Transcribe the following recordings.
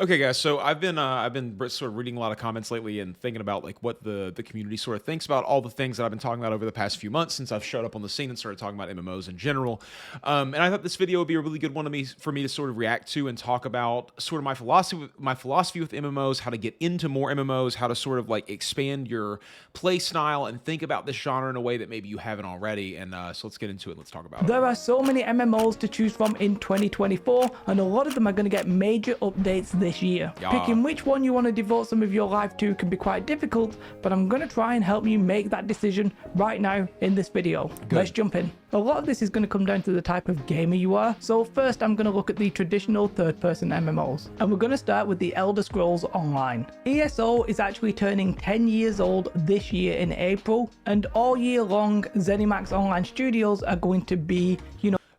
Okay, guys. So I've been sort of reading a lot of comments lately and thinking about like what the community sort of thinks about all the things that I've been talking about over the past few months since I've showed up on the scene and started talking about MMOs in general. And I thought this video would be a really good one for me to sort of react to and talk about sort of my philosophy with MMOs, how to get into more MMOs, how to sort of like expand your play style and think about this genre in a way that maybe you haven't already. And so let's get into it. Let's talk about it. There are so many MMOs to choose from in 2024, and a lot of them are going to get major updates this year. Yeah. Picking which one you want to devote some of your life to can be quite difficult, but I'm going to try and help you make that decision right now in this video. Good. Let's jump in. A lot of this is going to come down to the type of gamer you are, so first I'm going to look at the traditional third-person MMOs, and we're going to start with the Elder Scrolls Online. ESO is actually turning 10 years old this year in April, and all year long ZeniMax Online Studios are going to be,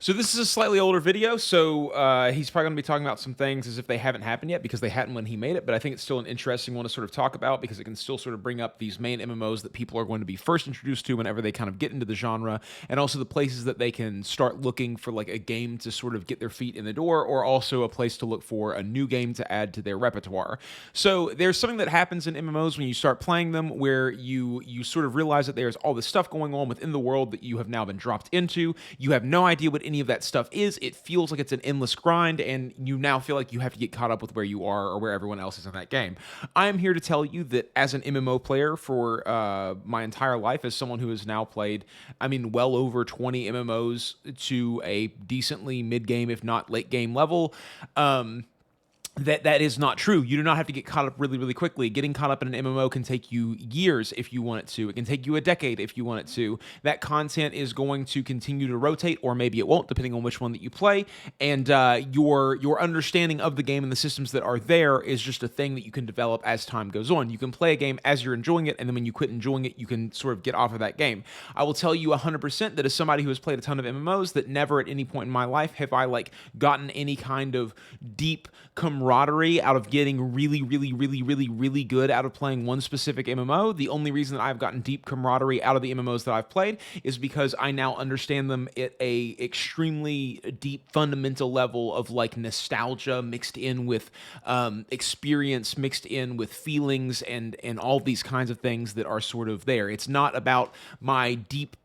So this is a slightly older video, so he's probably going to be talking about some things as if they haven't happened yet because they hadn't when he made it, but I think it's still an interesting one to sort of talk about because it can still sort of bring up these main MMOs that people are going to be first introduced to whenever they kind of get into the genre, and also the places that they can start looking for like a game to sort of get their feet in the door, or also a place to look for a new game to add to their repertoire. So there's something that happens in MMOs when you start playing them where you sort of realize that there's all this stuff going on within the world that you have now been dropped into. You have no idea what any of that stuff is. It feels like it's an endless grind, and you now feel like you have to get caught up with where you are or where everyone else is in that game. I am here to tell you that as an MMO player for my entire life, as someone who has now played, well over 20 MMOs to a decently mid-game, if not late-game level, that is not true. You do not have to get caught up really, really quickly. Getting caught up in an MMO can take you years if you want it to. It can take you a decade if you want it to. That content is going to continue to rotate, or maybe it won't, depending on which one that you play. And your understanding of the game and the systems that are there is just a thing that you can develop as time goes on. You can play a game as you're enjoying it, and then when you quit enjoying it, you can sort of get off of that game. I will tell you 100% that as somebody who has played a ton of MMOs, that never at any point in my life have I like gotten any kind of deep camaraderie out of getting really, really, really, really, really good out of playing one specific MMO. The only reason that I've gotten deep camaraderie out of the MMOs that I've played is because I now understand them at a extremely deep fundamental level of like nostalgia mixed in with experience, mixed in with feelings, and all these kinds of things that are sort of there. It's not about my deep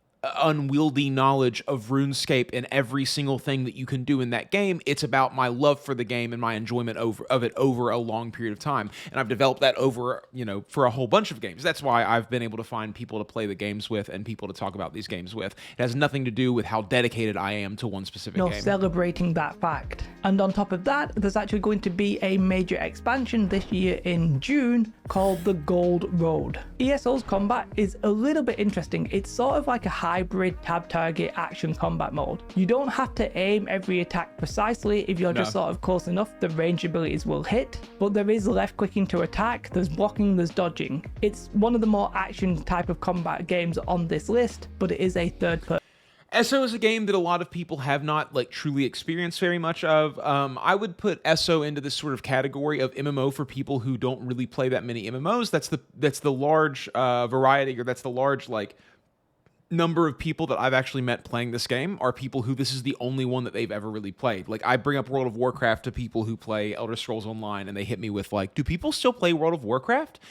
unwieldy knowledge of RuneScape and every single thing that you can do in that game. It's about my love for the game and my enjoyment of it over a long period of time. And I've developed that over, for a whole bunch of games. That's why I've been able to find people to play the games with and people to talk about these games with. It has nothing to do with how dedicated I am to one specific game. Celebrating that fact. And on top of that, there's actually going to be a major expansion this year in June called the Gold Road. ESO's combat is a little bit interesting. It's sort of like a hybrid tab target action combat mode. You don't have to aim every attack precisely. If you're just sort of close enough, the range abilities will hit, but there is left clicking to attack, there's blocking, there's dodging. It's one of the more action type of combat games on this list, but it is a third person. ESO is a game that a lot of people have not like truly experienced very much of. I would put ESO into this sort of category of MMO for people who don't really play that many MMOs. That's the large variety, or that's the large like number of people that I've actually met playing this game are people who this is the only one that they've ever really played. Like, I bring up World of Warcraft to people who play Elder Scrolls Online, and they hit me with like, do people still play World of Warcraft?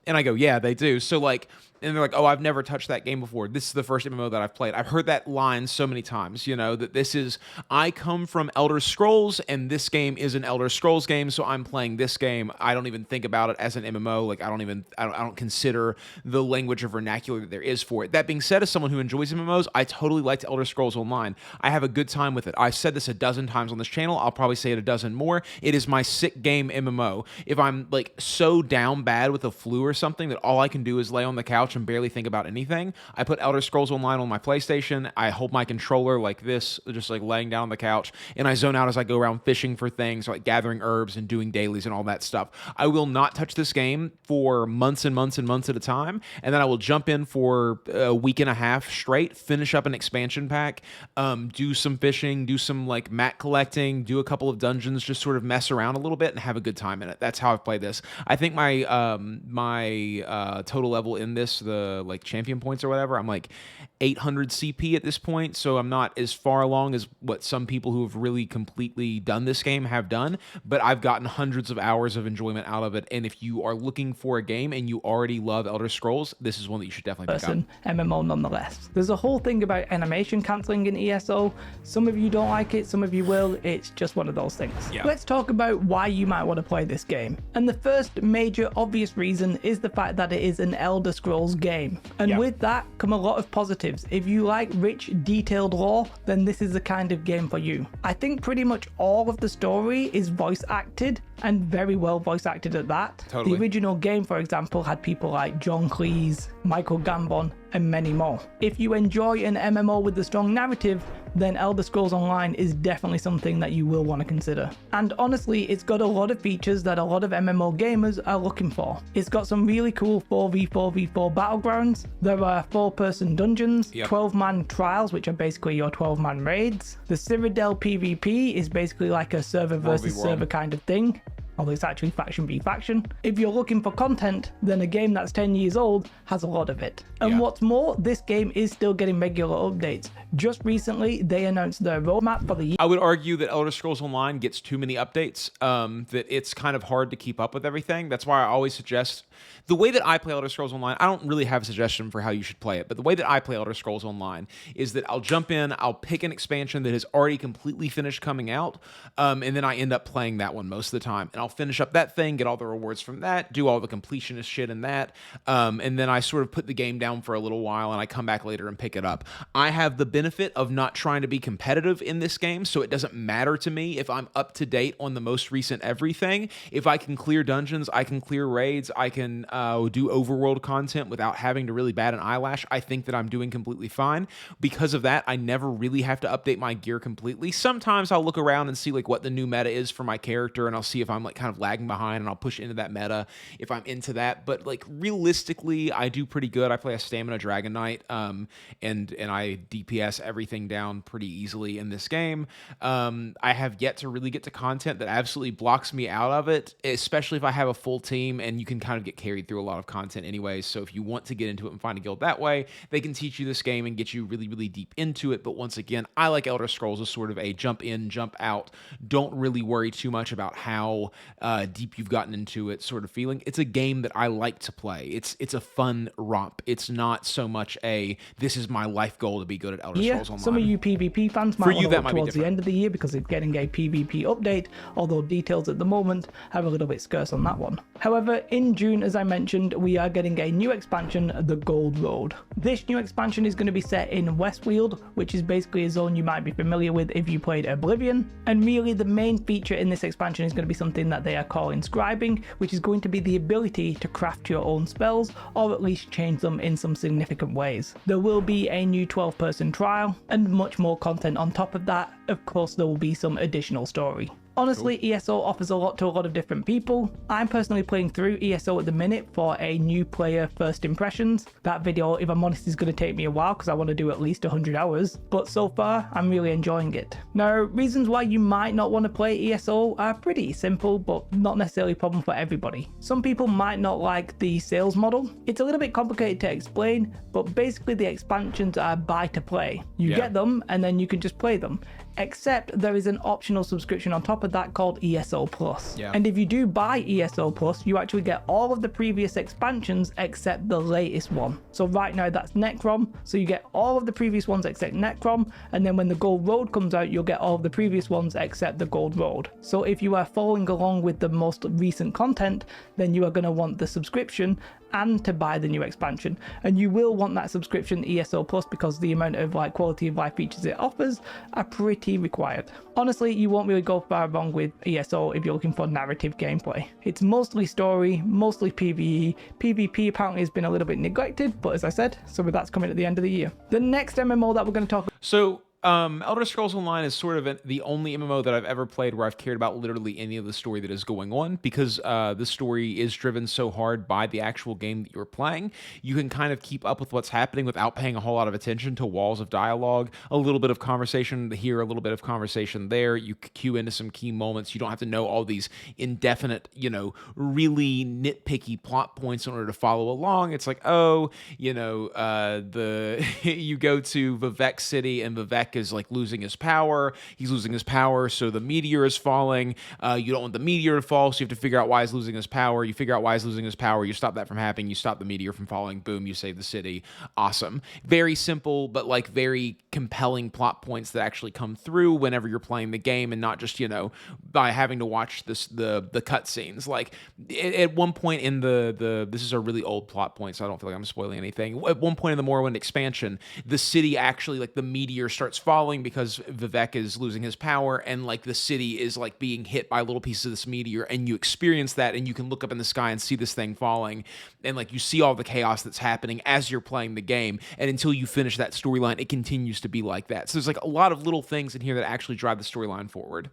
And I go, yeah, they do. So like, and they're like, oh, I've never touched that game before. This is the first MMO that I've played. I've heard that line so many times, that this is, I come from Elder Scrolls, and this game is an Elder Scrolls game, so I'm playing this game. I don't even think about it as an MMO. Like, I don't consider the language of vernacular that there is for it. That being said, as someone who enjoys MMOs, I totally liked Elder Scrolls Online. I have a good time with it. I've said this a dozen times on this channel. I'll probably say it a dozen more. It is my sick game MMO. If I'm like so down bad with a flu or something that all I can do is lay on the couch and barely think about anything, I put Elder Scrolls Online on my PlayStation. I hold my controller like this, just like laying down on the couch, and I zone out as I go around fishing for things, like gathering herbs and doing dailies and all that stuff. I will not touch this game for months and months and months at a time, and then I will jump in for a week and a half straight, finish up an expansion pack, do some fishing, do some like mat collecting, do a couple of dungeons, just sort of mess around a little bit and have a good time in it. That's how I've played this. I think my total level in this most of the like champion points or whatever. I'm like 800 CP at this point, so I'm not as far along as what some people who have really completely done this game have done, but I've gotten hundreds of hours of enjoyment out of it. And if you are looking for a game and you already love Elder Scrolls, this is one that you should definitely pick up. MMO nonetheless. There's a whole thing about animation cancelling in ESO. Some of you don't like it, some of you will. It's just one of those things. Yeah. Let's talk about why you might want to play this game. And the first major obvious reason is the fact that it is an Elder Scrolls game. And with that come a lot of positives. If you like rich, detailed lore, then this is the kind of game for you. I think pretty much all of the story is voice acted, and very well voice acted at that. Totally. The original game, for example, had people like John Cleese, Michael Gambon, and many more. If you enjoy an MMO with a strong narrative, then Elder Scrolls Online is definitely something that you will want to consider. And honestly, it's got a lot of features that a lot of MMO gamers are looking for. It's got some really cool 4v4v4 battlegrounds. There are 4-person dungeons, 12-man trials, which are basically your 12-man raids. The Cyrodiil PvP is basically like a server versus server kind of thing, although it's actually faction v faction. If you're looking for content, then a game that's 10 years old has a lot of it. And what's more, this game is still getting regular updates. Just recently, they announced their roadmap for the year. I would argue that Elder Scrolls Online gets too many updates, that it's kind of hard to keep up with everything. That's why I always suggest, the way that I play Elder Scrolls Online, I don't really have a suggestion for how you should play it, but the way that I play Elder Scrolls Online is that I'll jump in, I'll pick an expansion that has already completely finished coming out, and then I end up playing that one most of the time. And I'll finish up that thing, get all the rewards from that, do all the completionist shit in that, and then I sort of put the game down for a little while and I come back later and pick it up. I have the benefit of not trying to be competitive in this game, so it doesn't matter to me if I'm up to date on the most recent everything. If I can clear dungeons, I can clear raids, I can do overworld content without having to really bat an eyelash, I think that I'm doing completely fine. Because of that, I never really have to update my gear completely. Sometimes I'll look around and see like what the new meta is for my character, and I'll see if I'm like kind of lagging behind, and I'll push into that meta if I'm into that. But like realistically, I do pretty good. I play a stamina Dragon Knight, and I DPS everything down pretty easily in this game. I have yet to really get to content that absolutely blocks me out of it, especially if I have a full team, and you can kind of get carried through a lot of content anyways. So if you want to get into it and find a guild that way, they can teach you this game and get you really, really deep into it. But once again, I like Elder Scrolls as sort of a jump in, jump out, don't really worry too much about how deep you've gotten into it sort of feeling. It's a game that I like to play. It's a fun romp. It's not so much a, this is my life goal to be good at Elder Scrolls Online. Some of you PvP fans might want to look towards the end of the year because it's getting a PvP update, although details at the moment have a little bit scarce on that one. However, in June, as I mentioned, we are getting a new expansion, the Gold Road. This new expansion is going to be set in Westfield, which is basically a zone you might be familiar with if you played Oblivion. And really the main feature in this expansion is going to be something that they are calling scribing, which is going to be the ability to craft your own spells, or at least change them in some significant ways. There will be a new 12-person trial and much more content on top of that. Of course, there will be some additional story. Honestly, ESO offers a lot to a lot of different people. I'm personally playing through ESO at the minute for a new player first impressions. That video, if I'm honest, is going to take me a while because I want to do at least 100 hours, but so far I'm really enjoying it. Now, reasons why you might not want to play ESO are pretty simple, but not necessarily a problem for everybody. Some people might not like the sales model. It's a little bit complicated to explain, but basically the expansions are buy to play. You get them and then you can just play them. Except there is an optional subscription on top of that called ESO Plus. And if you do buy ESO Plus, you actually get all of the previous expansions except the latest one. So right now that's Necrom, so you get all of the previous ones except Necrom, and then when the Gold Road comes out, you'll get all of the previous ones except the Gold Road. So if you are following along with the most recent content, then you are going to want the subscription and to buy the new expansion, and you will want that subscription ESO Plus because the amount of like quality of life features it offers are pretty required. Honestly, you won't really go far wrong with ESO if you're looking for narrative gameplay. It's mostly story, mostly PvE. PvP apparently has been a little bit neglected, but as I said, some of that's coming at the end of the year. The next MMO that we're going to talk about. So Elder Scrolls Online is sort of the only MMO that I've ever played where I've cared about literally any of the story that is going on, because the story is driven so hard by the actual game that you're playing. You can kind of keep up with what's happening without paying a whole lot of attention to walls of dialogue, a little bit of conversation here, a little bit of conversation there. You cue into some key moments. You don't have to know all these indefinite, really nitpicky plot points in order to follow along. It's like, oh, you go to Vivek City, and Vivek is like losing his power. He's losing his power, so the meteor is falling. You don't want the meteor to fall, so you have to figure out why he's losing his power. You figure out why he's losing his power. You stop that from happening. You stop the meteor from falling. Boom, you save the city. Awesome. Very simple, but like very compelling plot points that actually come through whenever you're playing the game, and not just, by having to watch the cutscenes. Like at one point in this is a really old plot point, so I don't feel like I'm spoiling anything. At one point in the Morrowind expansion, the city actually, like, the meteor starts falling because Vivek is losing his power, and like the city is like being hit by little pieces of this meteor, and you experience that, and you can look up in the sky and see this thing falling, and like you see all the chaos that's happening as you're playing the game, and until you finish that storyline, it continues to be like that. So there's like a lot of little things in here that actually drive the storyline forward.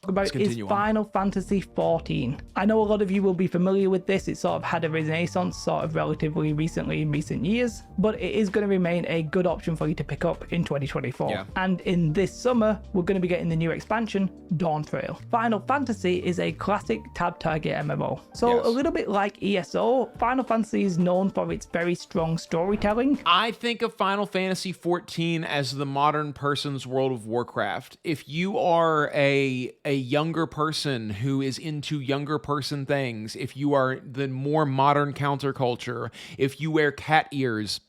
About is Final Fantasy XIV. I know a lot of you will be familiar with this. It sort of had a renaissance sort of relatively recently in recent years, but it is going to remain a good option for you to pick up in 2024. Yeah. And in this summer, we're going to be getting the new expansion, Dawntrail. Final Fantasy is a classic tab target MMO. So Yes. a little bit like ESO, Final Fantasy is known for its very strong storytelling. I think of Final Fantasy XIV as the modern person's World of Warcraft. If you are a younger person who is into younger person things, if you are the more modern counterculture, if you wear cat ears,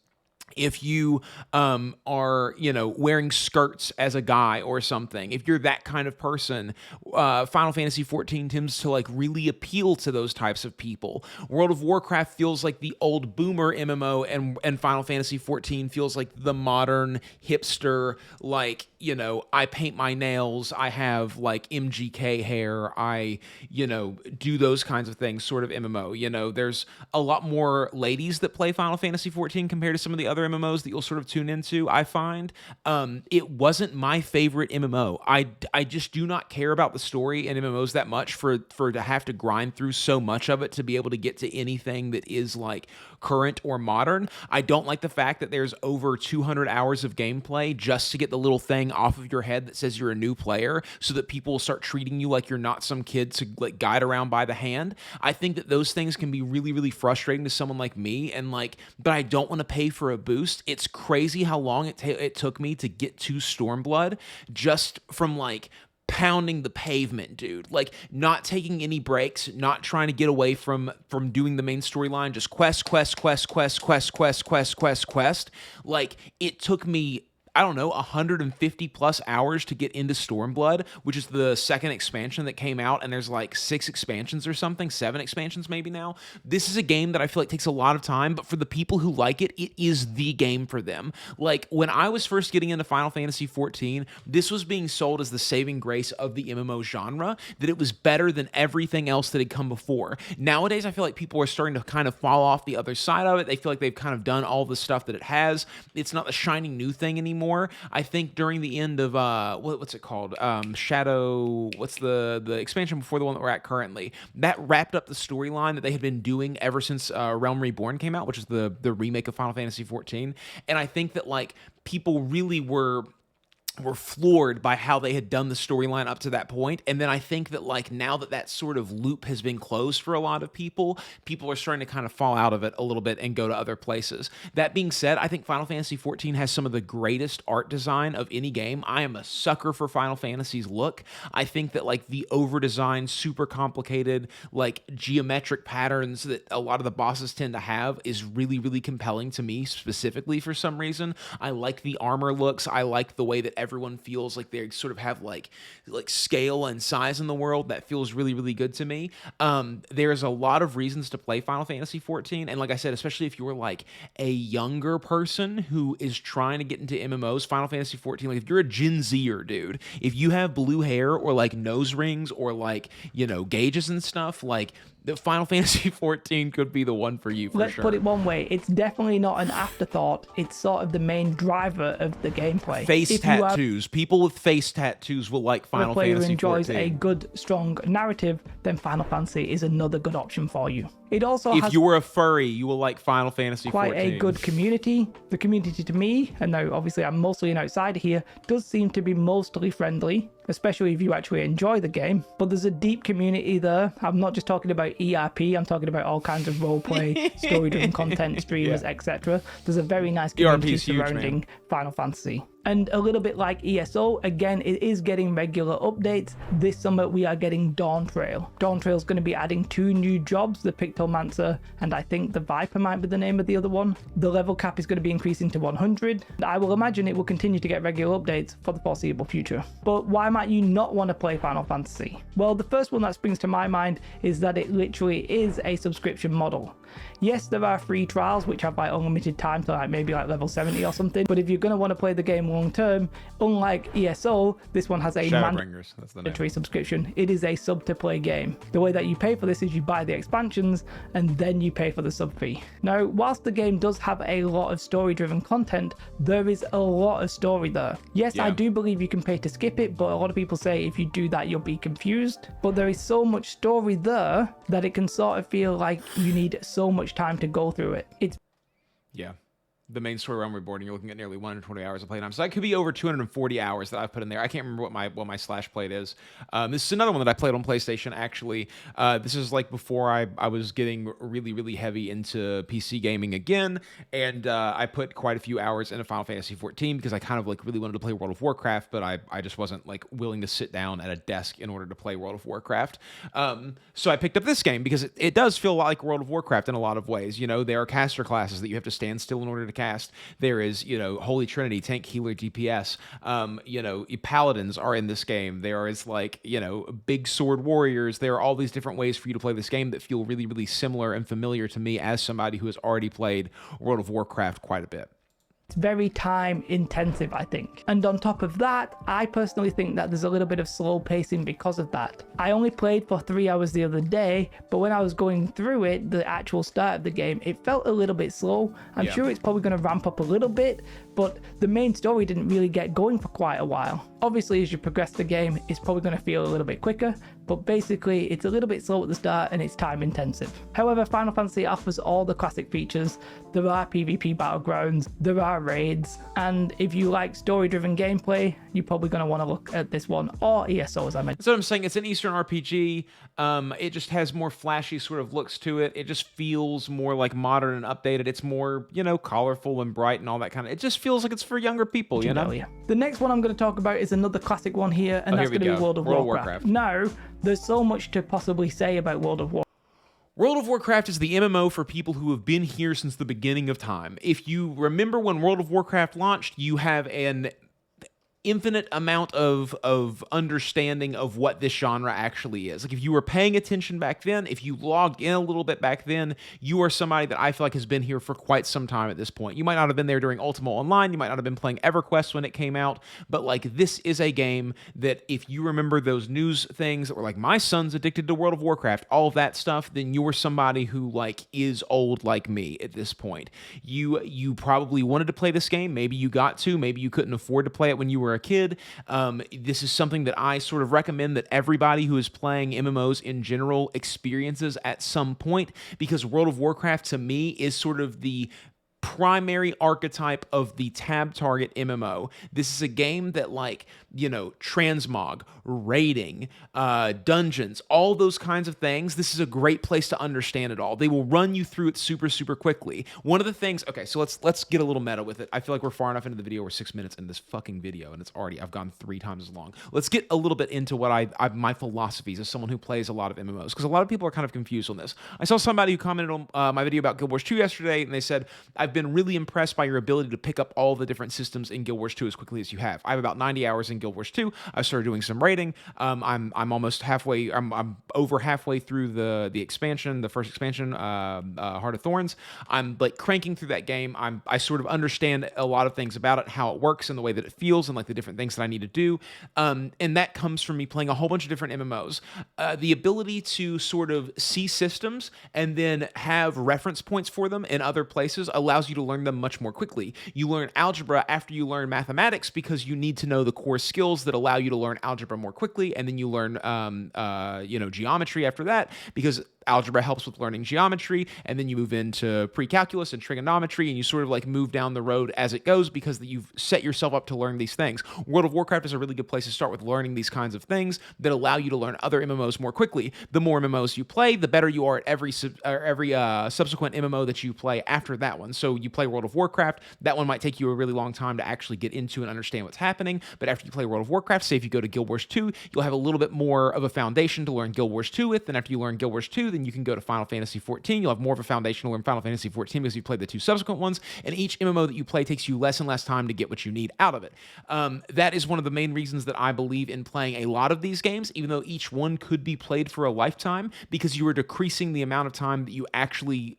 if you are, wearing skirts as a guy or something, if you're that kind of person, Final Fantasy XIV tends to like really appeal to those types of people. World of Warcraft feels like the old boomer MMO, and Final Fantasy XIV feels like the modern hipster, like, I paint my nails, I have like MGK hair, I, do those kinds of things sort of MMO. There's a lot more ladies that play Final Fantasy XIV compared to some of the other MMOs that you'll sort of tune into, I find. It wasn't my favorite MMO. I just do not care about the story in MMOs that much for to have to grind through so much of it to be able to get to anything that is like current or modern. I don't like the fact that there's over 200 hours of gameplay just to get the little thing off of your head that says you're a new player, so that people will start treating you like you're not some kid to like guide around by the hand. I think that those things can be really, really frustrating to someone like me, and like, but I don't want to pay for a boost. It's crazy how long it took me to get to Stormblood just from like pounding the pavement, dude. Like, not taking any breaks, not trying to get away from doing the main storyline, just quest. Like, it took me, I don't know, 150 plus hours to get into Stormblood, which is the second expansion that came out, and there's like 6 expansions or something, 7 expansions maybe now. This is a game that I feel like takes a lot of time, but for the people who like it, it is the game for them. Like, when I was first getting into Final Fantasy XIV, this was being sold as the saving grace of the MMO genre, that it was better than everything else that had come before. Nowadays, I feel like people are starting to kind of fall off the other side of it. They feel like they've kind of done all the stuff that it has. It's not the shining new thing anymore. I think during the end of what's it called? Shadow. What's the expansion before the one that we're at currently? That wrapped up the storyline that they had been doing ever since Realm Reborn came out, which is the remake of Final Fantasy XIV. And I think that like people really were floored by how they had done the storyline up to that point. And then I think that like now that sort of loop has been closed for a lot of people are starting to kind of fall out of it a little bit and go to other places. That being said, I think Final Fantasy XIV has some of the greatest art design of any game. I am a sucker for Final Fantasy's look. I think that like the over-designed, super complicated, like geometric patterns that a lot of the bosses tend to have is really, really compelling to me specifically for some reason. I like the armor looks. I like the way that everyone feels like they sort of have like scale and size in the world. That feels really, really good to me. There's a lot of reasons to play Final Fantasy XIV, and like I said, especially if you're like a younger person who is trying to get into MMOs, Final Fantasy XIV, like if you're a Gen Zer, dude, if you have blue hair or like nose rings or like, gauges and stuff, like the Final Fantasy 14 could be the one for you for Let's sure. put it one way, it's definitely not an afterthought, it's sort of the main driver of the gameplay. Face If you are tattoos. People with face tattoos will like Final a player who Fantasy enjoys 14. a good, strong narrative, then Final Fantasy is another good option for you. It also If has you're a furry, you will like Final Fantasy quite 14. a good community. The community to me, and now obviously I'm mostly an outsider here, does seem to be mostly friendly, especially if you actually enjoy the game. But there's a deep community there. I'm not just talking about ERP, I'm talking about all kinds of roleplay, story-driven content, streamers, etc. There's a very nice community ERP is huge, surrounding man. Final Fantasy. And a little bit like ESO, again, it is getting regular updates. This summer, we are getting Dawn Trail. Dawn Trail is going to be adding 2 new jobs, the Pictomancer, and I think the Viper might be the name of the other one. The level cap is going to be increasing to 100. I will imagine it will continue to get regular updates for the foreseeable future. But why might you not want to play Final Fantasy? Well, the first one that springs to my mind is that it literally is a subscription model. Yes, there are free trials which have like unlimited time to like maybe like level 70 or something, but if you're going to want to play the game long term, unlike ESO, this one has a Shadowbringers, that's the name. mandatory subscription. It is a sub to play game. The way that you pay for this is you buy the expansions and then you pay for the sub fee. Now, whilst the game does have a lot of story driven content, there is a lot of story there. Yes, I Yeah. do believe you can pay to skip it, but a lot of people say if you do that you'll be confused. But there is so much story there that it can sort of feel like you need so much time to go through it. It's Yeah. The main story Realm Reborn, you're looking at nearly 120 hours of playtime. So that could be over 240 hours that I've put in there. I can't remember what my slash played is. This is another one that I played on PlayStation, actually. This is like before I was getting really, really heavy into PC gaming again. And I put quite a few hours into Final Fantasy 14 because I kind of like really wanted to play World of Warcraft, but I just wasn't like willing to sit down at a desk in order to play World of Warcraft. So I picked up this game because it does feel like World of Warcraft in a lot of ways. You know, there are caster classes that you have to stand still in order to cast. There is, you know, Holy Trinity, tank, healer, DPS. You know, paladins are in this game. There is like, you know, big sword warriors. There are all these different ways for you to play this game that feel really, really similar and familiar to me as somebody who has already played World of Warcraft quite a bit. very time intensive, I think. And on top of that, I personally think that there's a little bit of slow pacing because of that. I only played for 3 hours the other day, but when I was going through it, the actual start of the game, it felt a little bit slow. I'm sure it's probably going to ramp up a little bit, but the main story didn't really get going for quite a while. Obviously, as you progress the game, it's probably going to feel a little bit quicker, but basically it's a little bit slow at the start and it's time intensive. However, Final Fantasy offers all the classic features. There are PvP battlegrounds, there are raids, and if you like story-driven gameplay, you're probably going to want to look at this one, or ESO as I mentioned. That's what I'm saying. It's an Eastern RPG. It just has more flashy sort of looks to it. It just feels more like modern and updated. It's more, you know, colorful and bright and all that kind of. It just feels like it's for younger people, you know? Earlier. The next one I'm going to talk about is another classic one here, and that's here we going to be go. World of Warcraft. Now, there's so much to possibly say about World of Warcraft. World of Warcraft is the MMO for people who have been here since the beginning of time. If you remember when World of Warcraft launched, you have an infinite amount of understanding of what this genre actually is. Like if you were paying attention back then, if you logged in a little bit back then, you are somebody that I feel like has been here for quite some time at this point. You might not have been there during Ultima Online, you might not have been playing EverQuest when it came out, but like this is a game that if you remember those news things that were like, my son's addicted to World of Warcraft, all of that stuff, then you're somebody who like is old like me at this point. You probably wanted to play this game, maybe you got to, maybe you couldn't afford to play it when you were a kid. This is something that I sort of recommend that everybody who is playing MMOs in general experiences at some point, because World of Warcraft to me is sort of the primary archetype of the tab target MMO. This is a game that, like, you know, transmog, raiding, dungeons, all those kinds of things. This is a great place to understand it all. They will run you through it super, super quickly. One of the things, okay, so let's get a little meta with it. I feel like we're far enough into the video. We're 6 minutes into this fucking video, and it's already, I've gone 3 times as long. Let's get a little bit into what my philosophies as someone who plays a lot of MMOs, because a lot of people are kind of confused on this. I saw somebody who commented on my video about Guild Wars 2 yesterday, and they said, I've I've been really impressed by your ability to pick up all the different systems in Guild Wars 2 as quickly as you have. I have about 90 hours in Guild Wars 2. I started doing some raiding. I'm almost halfway. I'm over halfway through the expansion, the first expansion, Heart of Thorns. I'm like cranking through that game. I sort of understand a lot of things about it, how it works, and the way that it feels, and like the different things that I need to do. And that comes from me playing a whole bunch of different MMOs. The ability to sort of see systems and then have reference points for them in other places allows you to learn them much more quickly. You learn algebra after you learn mathematics because you need to know the core skills that allow you to learn algebra more quickly, and then you learn geometry after that because algebra helps with learning geometry, and then you move into pre-calculus and trigonometry, and you sort of like move down the road as it goes because you've set yourself up to learn these things. World of Warcraft is a really good place to start with learning these kinds of things that allow you to learn other MMOs more quickly. The more MMOs you play, the better you are at every subsequent MMO that you play after that one. So you play World of Warcraft, that one might take you a really long time to actually get into and understand what's happening, but after you play World of Warcraft, say if you go to Guild Wars 2, you'll have a little bit more of a foundation to learn Guild Wars 2 with, and after you learn Guild Wars 2, then you can go to Final Fantasy XIV. You'll have more of a foundation to learn Final Fantasy XIV because you played the two subsequent ones, and each MMO that you play takes you less and less time to get what you need out of it. That is one of the main reasons that I believe in playing a lot of these games, even though each one could be played for a lifetime, because you are decreasing the amount of time that you actually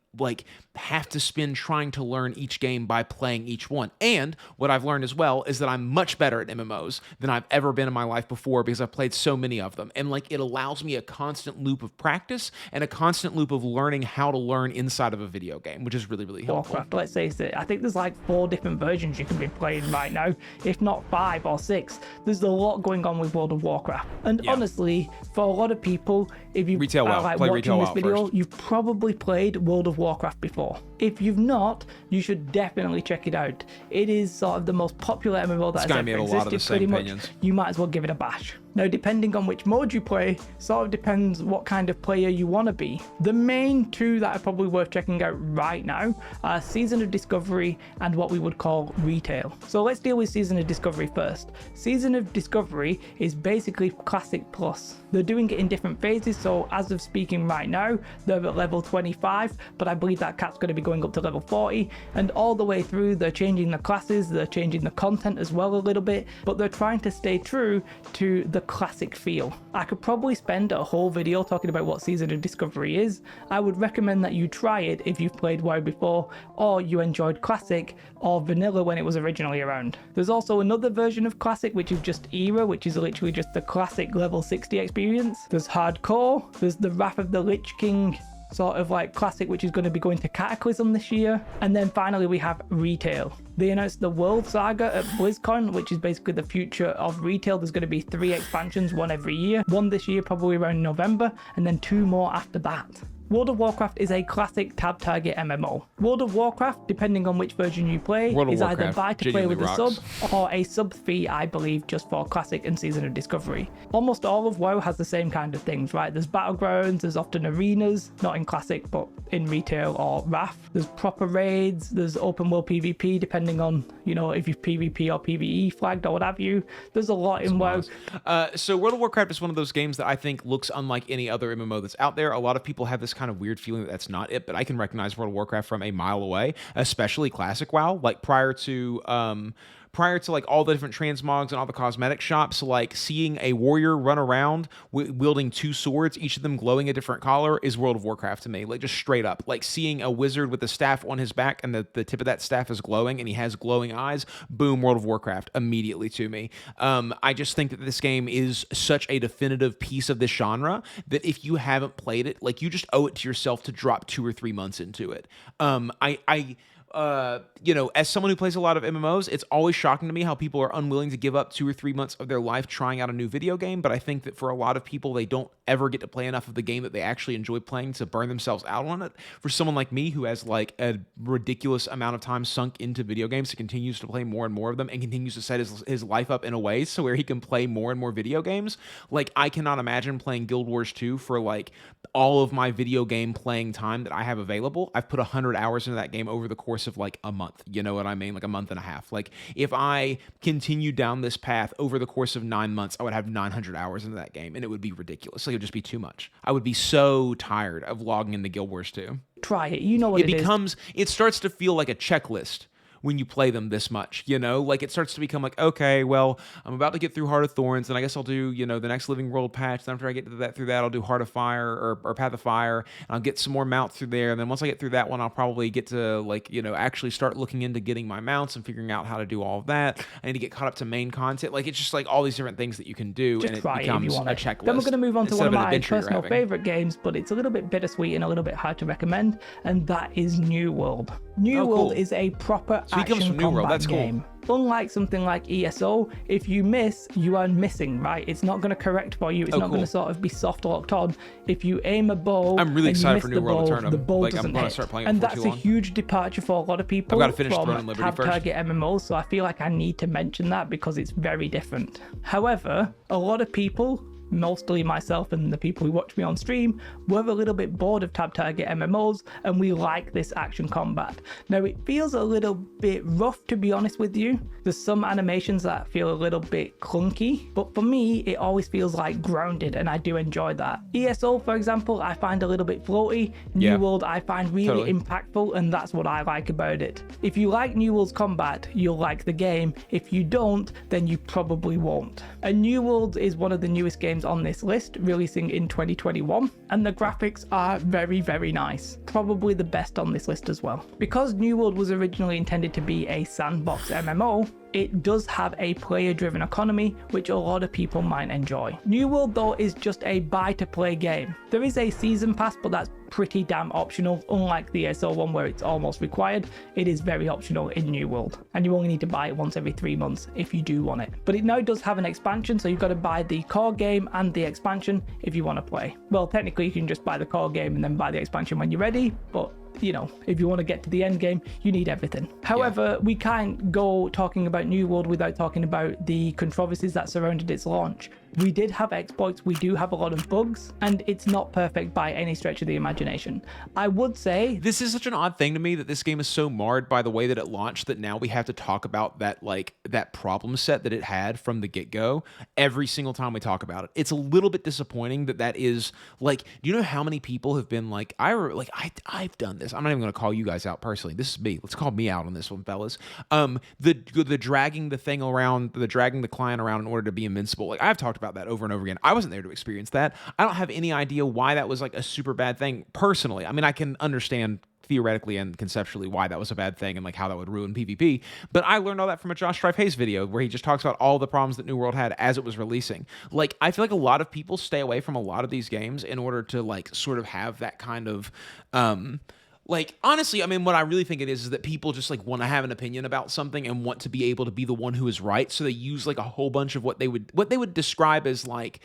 have to spend trying to learn each game by playing each one. And what I've learned as well is that I'm much better at MMOs than I've ever been in my life before because I've played so many of them. And it allows me a constant loop of practice and a constant loop of learning how to learn inside of a video game, which is really, really helpful. Warcraft, let's say it. I think there's like 4 different versions you can be playing right now, if not 5 or 6. There's a lot going on with World of Warcraft. And honestly, for a lot of people, if you retail well, like play watching retail this well video, first. you've probably played World of Warcraft before. If you've not, you should definitely check it out. It is sort of the most popular MMO that has ever existed, pretty much. You might as well give it a bash. Now, depending on which mode you play, sort of depends what kind of player you want to be. The main 2 that are probably worth checking out right now are Season of Discovery and what we would call Retail. So let's deal with Season of Discovery first. Season of Discovery is basically Classic Plus. They're doing it in different phases, so as of speaking right now, they're at level 25, but I believe that cap's going to be going up to level 40, and all the way through they're changing the classes, they're changing the content as well a little bit, but they're trying to stay true to the classic feel. I could probably spend a whole video talking about what Season of Discovery is. I would recommend that you try it if you've played WoW before, or you enjoyed Classic or Vanilla when it was originally around. There's also another version of Classic which is just Era, which is literally just the classic level 60 experience. There's Hardcore, there's the Wrath of the Lich King sort of like classic, which is going to be going to Cataclysm this year. And then finally we have Retail. They announced the World Saga at BlizzCon, which is basically the future of retail. There's going to be 3 expansions, 1 every year. 1 this year, probably around November, and then 2 more after that. World of Warcraft is a classic tab target MMO. World of Warcraft, depending on which version you play, is either buy to play with a sub or a sub fee, I believe, just for Classic and Season of Discovery. Almost all of WoW has the same kind of things, right? There's battlegrounds, there's often arenas, not in Classic, but in Retail or Wrath. There's proper raids, there's open world PvP, depending on, if you've PvP or PvE flagged or what have you. There's a lot in WoW. So World of Warcraft is one of those games that I think looks unlike any other MMO that's out there. A lot of people have this kind of weird feeling that that's not it, but I can recognize World of Warcraft from a mile away, especially Classic WoW. Prior to all the different transmogs and all the cosmetic shops, seeing a warrior run around wielding 2 swords, each of them glowing a different color, is World of Warcraft to me. Just straight up. Seeing a wizard with a staff on his back and the tip of that staff is glowing and he has glowing eyes, boom, World of Warcraft immediately to me. I just think that this game is such a definitive piece of this genre that if you haven't played it, you just owe it to yourself to drop 2 or 3 months into it. As someone who plays a lot of MMOs, it's always shocking to me how people are unwilling to give up 2 or 3 months of their life trying out a new video game. But I think that for a lot of people, they don't ever get to play enough of the game that they actually enjoy playing to burn themselves out on it. For someone like me who has a ridiculous amount of time sunk into video games, who continues to play more and more of them and continues to set his life up in a way so where he can play more and more video games, I cannot imagine playing Guild Wars 2 for all of my video game playing time that I have available. I've put 100 hours into that game over the course of a month. You know what I mean? A month and a half. If I continued down this path over the course of 9 months, I would have 900 hours into that game and it would be ridiculous. like it would just be too much. I would be so tired of logging into Guild Wars 2. Try it. You know what It starts to feel like a checklist when you play them this much, you know? Like, it starts to become like, okay, well, I'm about to get through Heart of Thorns, and I guess I'll do, you know, the next Living World patch. Then after I get through that, I'll do Heart of Fire or Path of Fire, and I'll get some more mounts through there. And then once I get through that one, I'll probably get to, like, you know, actually start looking into getting my mounts and figuring out how to do all of that. I need to get caught up to main content. Like, it's just like all these different things that you can do, Just and it try becomes if you want a it. checklist. Then we're going to move on to instead one of an my adventure you're personal having. favorite games, but it's a little bit bittersweet and a little bit hard to recommend, and that is New World. New World cool. is a proper So he comes action from New World. combat That's cool. game. Unlike something like ESO, if you miss, you are missing, right? It's not going to correct for you. It's not going to sort of be soft locked on. If you aim a bow, I'm really and you excited miss for the New World to bow, turn the up. bow Like, I'm doesn't gonna hit. start playing it And before that's too a long. huge departure for a lot of people. I've got to finish from Throne and Liberty tab first. target MMOs, so I feel like I need to mention that because it's very different. However, a lot of people, mostly myself and the people who watch me on stream, were a little bit bored of tab target MMOs, and we like this action combat. Now, it feels a little bit rough, to be honest with you. There's some animations that feel a little bit clunky, but for me, it always feels like grounded, and I do enjoy that. ESO, for example, I find a little bit floaty. New World, I find really impactful, and that's what I like about it. If you like New World's combat, you'll like the game. If you don't, then you probably won't. And New World is one of the newest games on this list, releasing in 2021, and the graphics are very, very nice. Probably the best on this list as well. Because New World was originally intended to be a sandbox MMO, it does have a player-driven economy, which a lot of people might enjoy. New World, though, is just a buy-to-play game. There is a season pass, but that's pretty damn optional. Unlike the ESO one where it's almost required, it is very optional in New World, and you only need to buy it once every 3 months if you do want it. But it now does have an expansion, so you've got to buy the core game and the expansion if you want to play. Well, technically you can just buy the core game and then buy the expansion when you're ready, but you know, if you want to get to the end game, you need everything. However, we can't go talking about New World without talking about the controversies that surrounded its launch. We did have exploits, we do have a lot of bugs, and it's not perfect by any stretch of the imagination. I would say this is such an odd thing to me that this game is so marred by the way that it launched that now we have to talk about that, like, that problem set that it had from the get-go every single time we talk about it. It's a little bit disappointing that is, like, do you know how many people have been like, I've done this. I'm not even going to call you guys out personally. This is me. Let's call me out on this one, fellas. The dragging the thing around, dragging the client around in order to be invincible. Like, I've talked about that over and over again. I wasn't there to experience that. I don't have any idea why that was like a super bad thing personally. I mean, I can understand theoretically and conceptually why that was a bad thing and like how that would ruin PvP. But I learned all that from a Josh Strife Hayes video where he just talks about all the problems that New World had as it was releasing. Like, I feel like a lot of people stay away from a lot of these games in order to like sort of have that kind of like, honestly, I mean, what I really think it is that people just like want to have an opinion about something and want to be able to be the one who is right. So they use like a whole bunch of what they would describe as like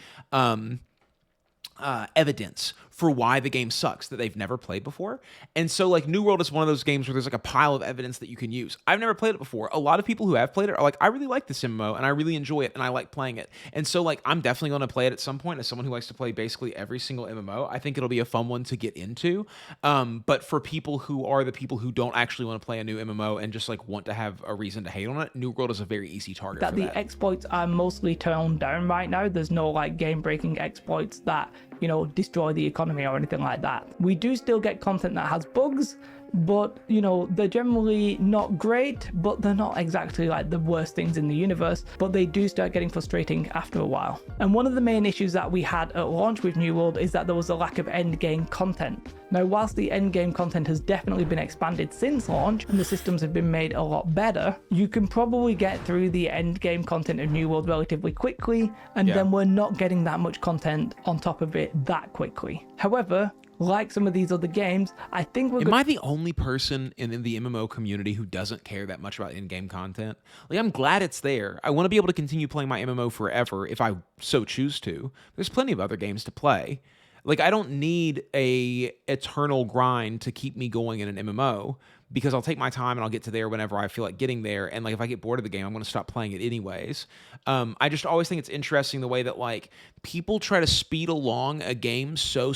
evidence for why the game sucks that they've never played before. And so like New World is one of those games where there's like a pile of evidence that you can use. I've never played it before. A lot of people who have played it are like, I really like this MMO and I really enjoy it and I like playing it. And so like I'm definitely going to play it at some point as someone who likes to play basically every single MMO. I think it'll be a fun one to get into. But for people who are the people who don't actually want to play a new MMO and just like want to have a reason to hate on it, New World is a very easy target for that. The exploits are mostly toned down right now. There's no like game-breaking exploits that, you know, destroy the economy or anything like that. We do still get content that has bugs, but you know, they're generally not great, but they're not exactly like the worst things in the universe, but they do start getting frustrating after a while. And one of the main issues that we had at launch with New World is that there was a lack of end game content. Now, whilst the end game content has definitely been expanded since launch and the systems have been made a lot better, you can probably get through the end game content of New World relatively quickly, and then we're not getting that much content on top of it that quickly. However, like some of these other games, I think Am I the only person in the MMO community who doesn't care that much about in-game content? Like, I'm glad it's there. I want to be able to continue playing my MMO forever if I so choose to. There's plenty of other games to play. Like, I don't need a eternal grind to keep me going in an MMO because I'll take my time and I'll get to there whenever I feel like getting there. And like, if I get bored of the game, I'm going to stop playing it anyways. I just always think it's interesting the way that like people try to speed along a game so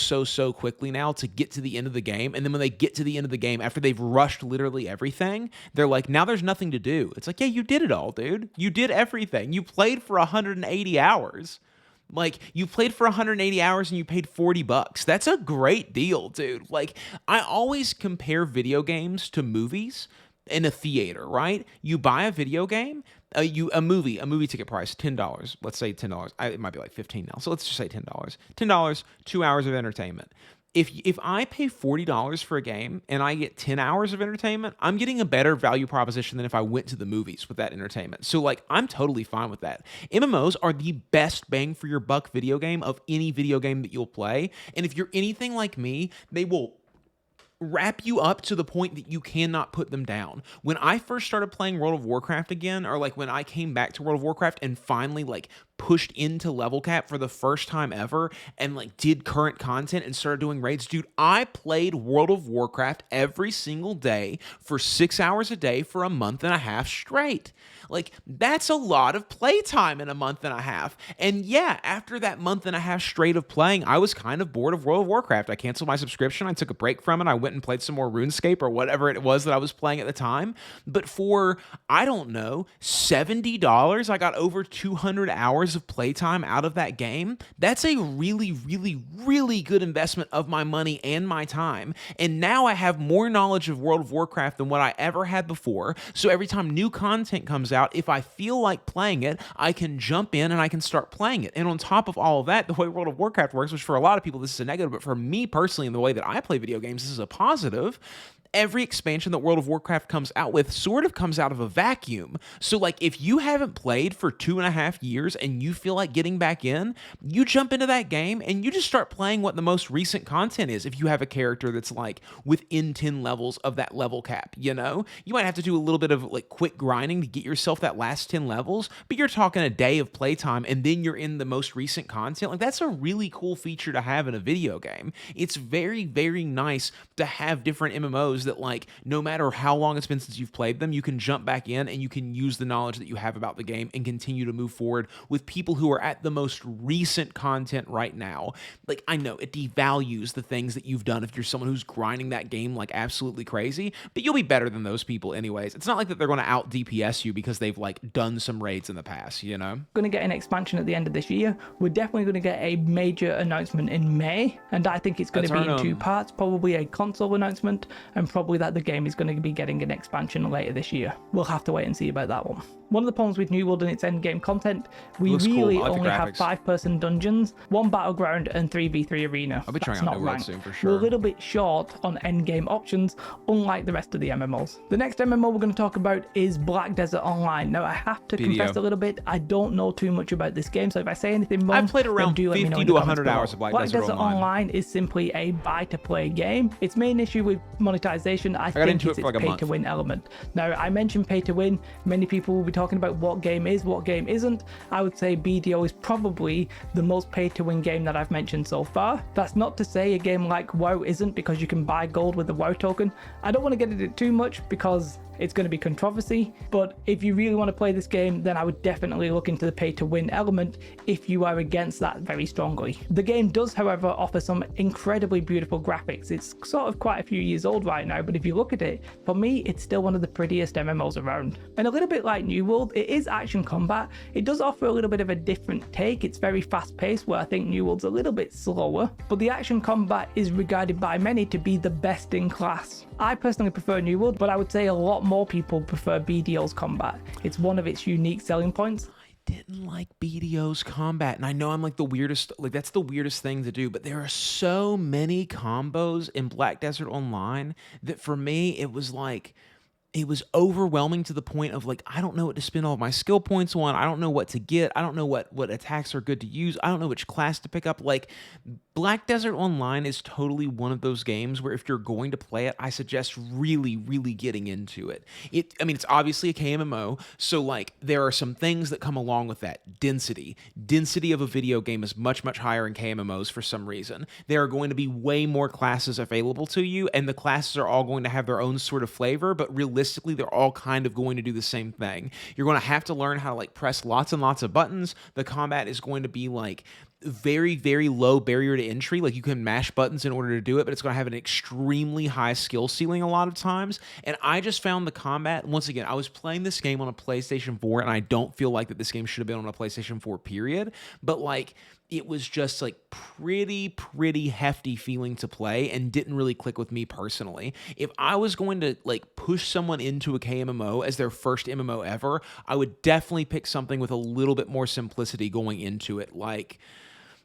quickly now to get to the end of the game. And then when they get to the end of the game, after they've rushed literally everything, they're like, now there's nothing to do. It's like, yeah, you did it all, dude. You did everything. You played for 180 hours. Like, you played for 180 hours and you paid $40. That's a great deal, dude. Like, I always compare video games to movies in a theater, right? You buy a video game, a movie ticket price $10. Let's say $10. It might be like 15 now. So let's just say $10. $10, 2 hours of entertainment. If I pay $40 for a game and I get 10 hours of entertainment, I'm getting a better value proposition than if I went to the movies with that entertainment. So, like, I'm totally fine with that. MMOs are the best bang for your buck video game of any video game that you'll play. And if you're anything like me, they will wrap you up to the point that you cannot put them down. When I first started playing World of Warcraft again, or like when I came back to World of Warcraft and finally like pushed into level cap for the first time ever and like did current content and started doing raids, dude, I played World of Warcraft every single day for 6 hours a day for a month and a half straight. Like, that's a lot of playtime in a month and a half. And yeah, after that month and a half straight of playing, I was kind of bored of World of Warcraft. I canceled my subscription. I took a break from it. I went and played some more RuneScape or whatever it was that I was playing at the time. But for, I don't know, $70, I got over 200 hours of playtime out of that game. That's a really, really, really good investment of my money and my time. And now I have more knowledge of World of Warcraft than what I ever had before. So every time new content comes out, if I feel like playing it, I can jump in and I can start playing it. And on top of all of that, the way World of Warcraft works, which for a lot of people this is a negative, but for me personally, in the way that I play video games, this is a positive. Every expansion that World of Warcraft comes out with sort of comes out of a vacuum. So, like, if you haven't played for 2.5 years and you feel like getting back in, you jump into that game and you just start playing what the most recent content is. If you have a character that's, like, within 10 levels of that level cap, you know? You might have to do a little bit of, like, quick grinding to get yourself that last 10 levels, but you're talking a day of playtime and then you're in the most recent content. Like, that's a really cool feature to have in a video game. It's very, very nice to have different MMOs that, like, no matter how long it's been since you've played them, you can jump back in and you can use the knowledge that you have about the game and continue to move forward with people who are at the most recent content right now. Like, I know it devalues the things that you've done if you're someone who's grinding that game like absolutely crazy, but you'll be better than those people anyways. It's not like that they're going to out DPS you because they've, like, done some raids in the past, you know? Going to get an expansion at the end of this year. We're definitely going to get a major announcement in May, and I think it's going to be in two parts, probably a console announcement and probably that the game is going to be getting an expansion later this year. We'll have to wait and see about that one. One of the problems with New World and its endgame content, we really only have 5-person dungeons, 1 battleground, and 3v3 arena. I'll be trying out New World soon for sure. We're a little bit short on endgame options, unlike the rest of the MMOs. The next MMO we're going to talk about is Black Desert Online. Now, I have to confess a little bit, I don't know too much about this game, so if I say anything wrong, I've played around 50 to 100 hours of Black Desert Online is simply a buy-to-play game. Its main issue with monetization, I think, is its pay-to-win element. Now, I mentioned pay-to-win. Many people will be talking about what game is, what game isn't. I would say BDO is probably the most pay-to-win game that I've mentioned so far. That's not to say a game like WoW isn't, because you can buy gold with the WoW token. I don't want to get into it too much because it's going to be controversy, but if you really want to play this game, then I would definitely look into the pay-to-win element if you are against that very strongly. The game does, however, offer some incredibly beautiful graphics. It's sort of quite a few years old right now, but if you look at it, for me, it's still one of the prettiest MMOs around. And a little bit like New World, it is action combat. It does offer a little bit of a different take. It's very fast-paced, where I think New World's a little bit slower, but the action combat is regarded by many to be the best in class. I personally prefer New World, but I would say a lot more people prefer BDO's combat. It's one of its unique selling points. I didn't like BDO's combat, and I know I'm like the weirdest, like that's the weirdest thing to do, but there are so many combos in Black Desert Online that for me, it was like, it was overwhelming to the point of like, I don't know what to spend all of my skill points on. I don't know what to get. I don't know what attacks are good to use. I don't know which class to pick up. Like, Black Desert Online is totally one of those games where if you're going to play it, I suggest really, really getting into it. I mean, it's obviously a KMMO, so like there are some things that come along with that. Density. Density of a video game is much, much higher in KMMOs for some reason. There are going to be way more classes available to you, and the classes are all going to have their own sort of flavor, but realistically, they're all kind of going to do the same thing. You're going to have to learn how to like press lots and lots of buttons. The combat is going to be like very, very low barrier to entry. Like, you can mash buttons in order to do it, but it's going to have an extremely high skill ceiling a lot of times. And I just found the combat, once again, I was playing this game on a PlayStation 4, and I don't feel like that this game should have been on a PlayStation 4, period. But like, it was just like pretty hefty feeling to play and didn't really click with me personally. If I was going to like push someone into a KMMO as their first MMO ever, I would definitely pick something with a little bit more simplicity going into it, like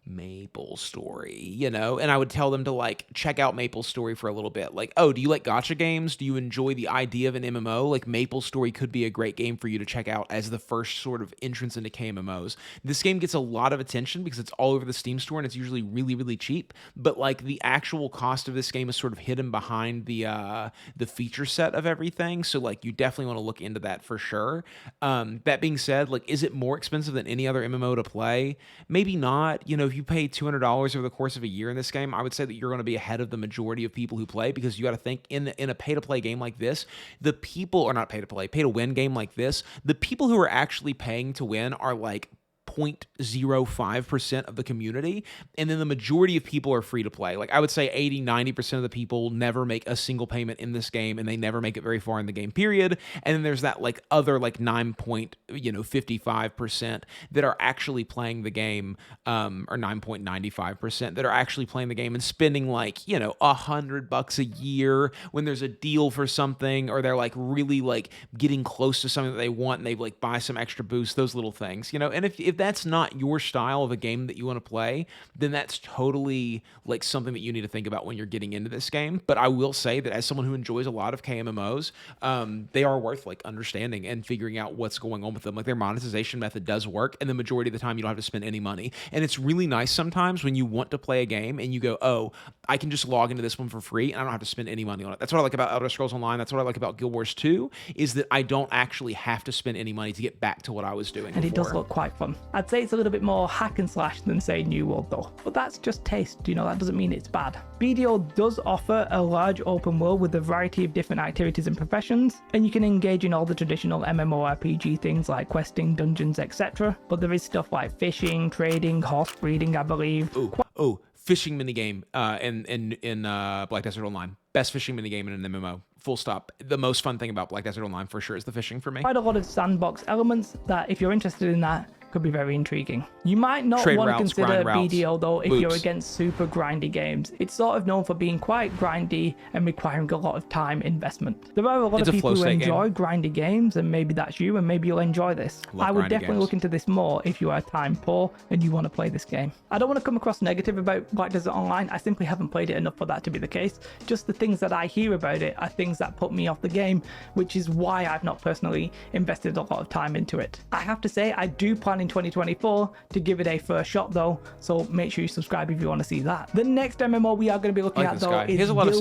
Maple Story, you know, and I would tell them to like check out Maple Story for a little bit. Like, oh, do you like gacha games? Do you enjoy the idea of an MMO? Like, Maple Story could be a great game for you to check out as the first sort of entrance into KMMOs. This game gets a lot of attention because it's all over the Steam store and it's usually really cheap. But like the actual cost of this game is sort of hidden behind the feature set of everything. So like you definitely want to look into that for sure. That being said, like, is it more expensive than any other MMO to play? Maybe not. You know, if you pay $200 over the course of a year in this game, I would say that you're going to be ahead of the majority of people who play, because you got to think in a pay-to-play game like this, the people, or not pay-to-play, pay-to-win game like this, the people who are actually paying to win are like 0.05% of the community, and then the majority of people are free to play. Like I would say 80-90% of the people never make a single payment in this game, and they never make it very far in the game period. And then there's that like other like 9.55% that are actually playing the game, or 9.95% that are actually playing the game and spending like, $100 a year when there's a deal for something, or they're like really like getting close to something that they want and they like buy some extra boost, those little things, and if that's not your style of a game that you want to play, then that's totally like something that you need to think about when you're getting into this game. But I will say that as someone who enjoys a lot of KMMOs, they are worth like understanding and figuring out what's going on with them. Like their monetization method does work, and the majority of the time you don't have to spend any money. And it's really nice sometimes when you want to play a game and you go, oh, I can just log into this one for free and I don't have to spend any money on it. That's what I like about Elder Scrolls Online. That's what I like about Guild Wars 2, is that I don't actually have to spend any money to get back to what I was doing and before. It does look quite fun. I'd say it's a little bit more hack and slash than, say, New World though, but that's just taste, that doesn't mean it's bad. BDO does offer a large open world with a variety of different activities and professions, and you can engage in all the traditional MMORPG things like questing, dungeons, etc. But there is stuff like fishing, trading, horse breeding, I believe. Fishing minigame in Black Desert Online. Best fishing minigame in an MMO. Full stop. The most fun thing about Black Desert Online for sure is the fishing for me. Quite a lot of sandbox elements that, if you're interested in that, could be very intriguing. You might not Trade want routes, to consider grind BDO though if Boots. you're against super grindy games. It's sort of known for being quite grindy and requiring a lot of time investment. There are a lot of people who enjoy grindy games, and maybe that's you, and maybe you'll enjoy this. I would definitely look into this more if you are time poor and you want to play this game. I don't want to come across negative about Black Desert Online. I simply haven't played it enough for that to be the case. Just the things that I hear about it are things that put me off the game, which is why I've not personally invested a lot of time into it. I have to say, I do plan in 2024 to give it a first shot though, so make sure you subscribe if you want to see that. The next MMO we are going to be looking at though is Guild Wars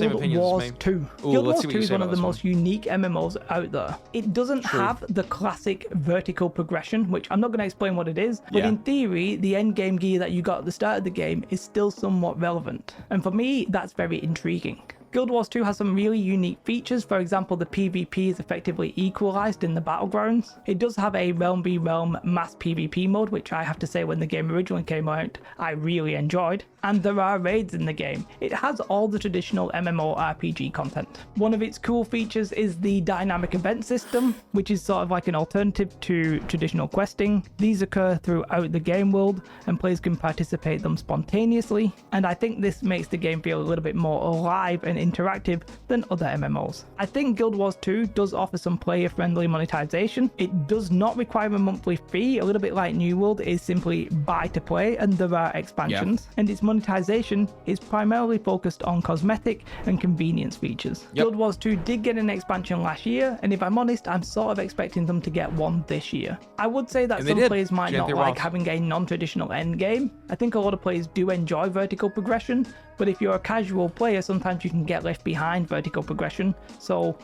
2. Guild Wars 2 is one of the most unique MMOs out there. It doesn't have the classic vertical progression, which I'm not going to explain what it is, but in theory, the end game gear that you got at the start of the game is still somewhat relevant. And for me, that's very intriguing. Guild Wars 2 has some really unique features. For example, the PvP is effectively equalized in the battlegrounds. It does have a realm v realm mass PvP mode, which I have to say when the game originally came out, I really enjoyed. And there are raids in the game. It has all the traditional MMORPG content. One of its cool features is the dynamic event system, which is sort of like an alternative to traditional questing. These occur throughout the game world, and players can participate them spontaneously. And I think this makes the game feel a little bit more alive and interactive than other MMOs. I think Guild Wars 2 does offer some player-friendly monetization. It does not require a monthly fee, a little bit like New World is simply buy to play, and there are expansions. And its monetization is primarily focused on cosmetic and convenience features. Guild Wars 2 did get an expansion last year, and if I'm honest, I'm sort of expecting them to get one this year. I would say that some players might not like having a non-traditional endgame. I think a lot of players do enjoy vertical progression, but if you're a casual player, sometimes you can get left behind vertical progression. So,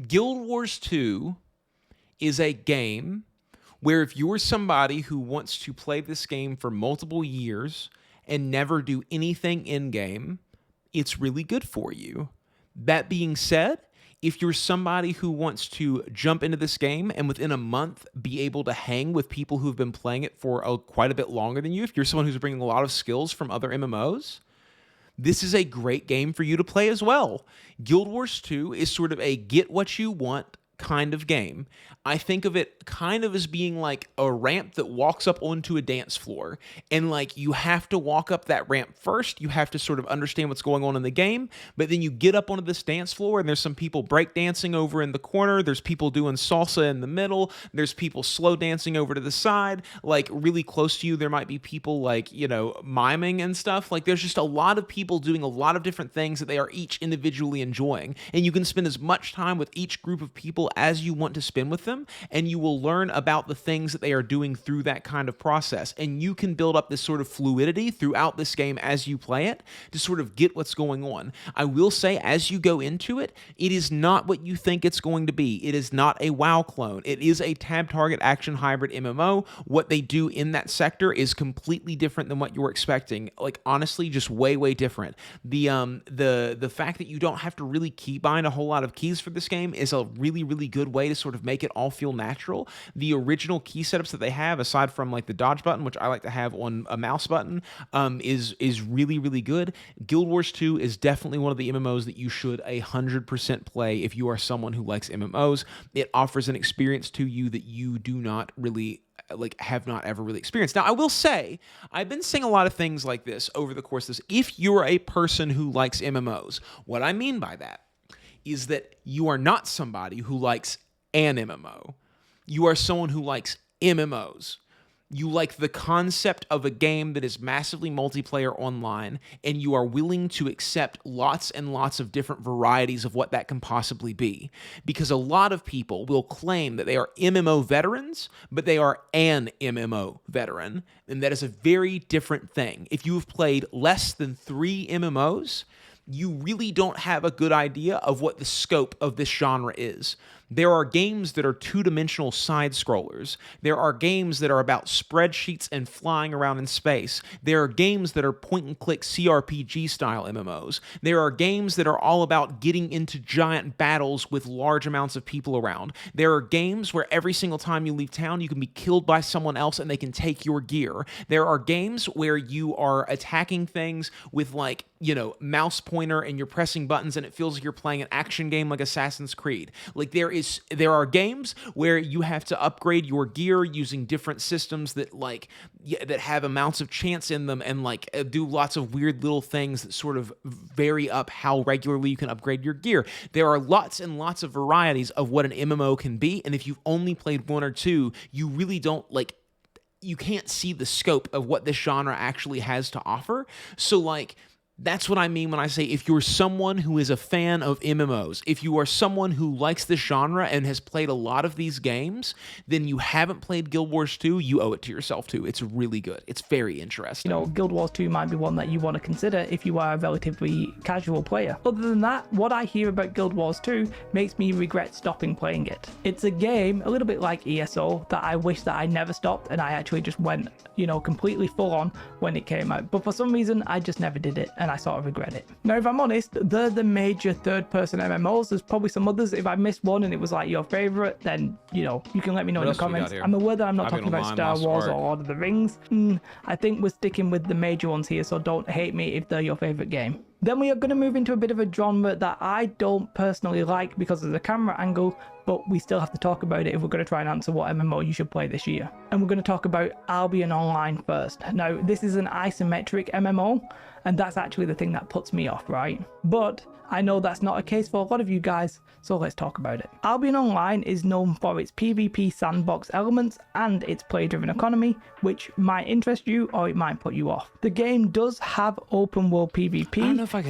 Guild Wars 2 is a game where if you're somebody who wants to play this game for multiple years and never do anything in-game, it's really good for you. That being said, if you're somebody who wants to jump into this game and within a month be able to hang with people who've been playing it for quite a bit longer than you, if you're someone who's bringing a lot of skills from other MMOs, this is a great game for you to play as well. Guild Wars 2 is sort of a get what you want kind of game. I think of it kind of as being like a ramp that walks up onto a dance floor. And like you have to walk up that ramp first. You have to sort of understand what's going on in the game. But then you get up onto this dance floor and there's some people breakdancing over in the corner. There's people doing salsa in the middle. There's people slow dancing over to the side. Like really close to you, there might be people like, you know, miming and stuff. Like there's just a lot of people doing a lot of different things that they are each individually enjoying. And you can spend as much time with each group of people as you want to spend with them, and you will learn about the things that they are doing through that kind of process. And you can build up this sort of fluidity throughout this game as you play it to sort of get what's going on. I will say, as you go into it, it is not what you think it's going to be. It is not a WoW clone. It is a tab target action hybrid MMO. What they do in that sector is completely different than what you were expecting. Like honestly, just way different. The fact that you don't have to really keybind a whole lot of keys for this game is a really good way to sort of make it all feel natural. The original key setups that they have, aside from like the dodge button, which I like to have on a mouse button, is really good. Guild Wars 2 is definitely one of the MMOs that you should 100% play if you are someone who likes MMOs. It offers an experience to you that you do not really have not ever really experienced. Now, I will say, I've been saying a lot of things like this over the course of this. If you're a person who likes MMOs, what I mean by that is that you are not somebody who likes an MMO. You are someone who likes MMOs. You like the concept of a game that is massively multiplayer online, and you are willing to accept lots and lots of different varieties of what that can possibly be. Because a lot of people will claim that they are MMO veterans, but they are an MMO veteran, and that is a very different thing. If you have played less than 3 MMOs, you really don't have a good idea of what the scope of this genre is. There are games that are two-dimensional side-scrollers. There are games that are about spreadsheets and flying around in space. There are games that are point-and-click CRPG-style MMOs. There are games that are all about getting into giant battles with large amounts of people around. There are games where every single time you leave town, you can be killed by someone else and they can take your gear. There are games where you are attacking things with, like, you know, mouse pointer and you're pressing buttons and it feels like you're playing an action game like Assassin's Creed. Like there are games where you have to upgrade your gear using different systems that that have amounts of chance in them and do lots of weird little things that sort of vary up how regularly you can upgrade your gear. There are lots and lots of varieties of what an MMO can be, and if you've only played 1 or 2, you really don't you can't see the scope of what this genre actually has to offer. So that's what I mean when I say if you're someone who is a fan of MMOs, if you are someone who likes this genre and has played a lot of these games, then you haven't played Guild Wars 2, you owe it to yourself too. It's really good. It's very interesting. You know, Guild Wars 2 might be one that you want to consider if you are a relatively casual player. Other than that, what I hear about Guild Wars 2 makes me regret stopping playing it. It's a game, a little bit like ESO, that I wish that I never stopped and I actually just went, you know, completely full on when it came out. But for some reason, I just never did it. And I sort of regret it. Now, if I'm honest, they're the major third-person MMOs. There's probably some others. If I missed one and it was like your favorite, then, you know, you can let me know in the comments. I'm aware that I'm not talking about Star Wars or Lord of the Rings. I think we're sticking with the major ones here, so don't hate me if they're your favorite game. Then we are going to move into a bit of a genre that I don't personally like because of the camera angle, but we still have to talk about it if we're going to try and answer what MMO you should play this year. And we're going to talk about Albion Online first. Now, this is an isometric MMO, and that's actually the thing that puts me off, right? But I know that's not a case for a lot of you guys, so let's talk about it. Albion Online is known for its PvP sandbox elements and its player-driven economy, which might interest you or it might put you off. The game does have open world PvP,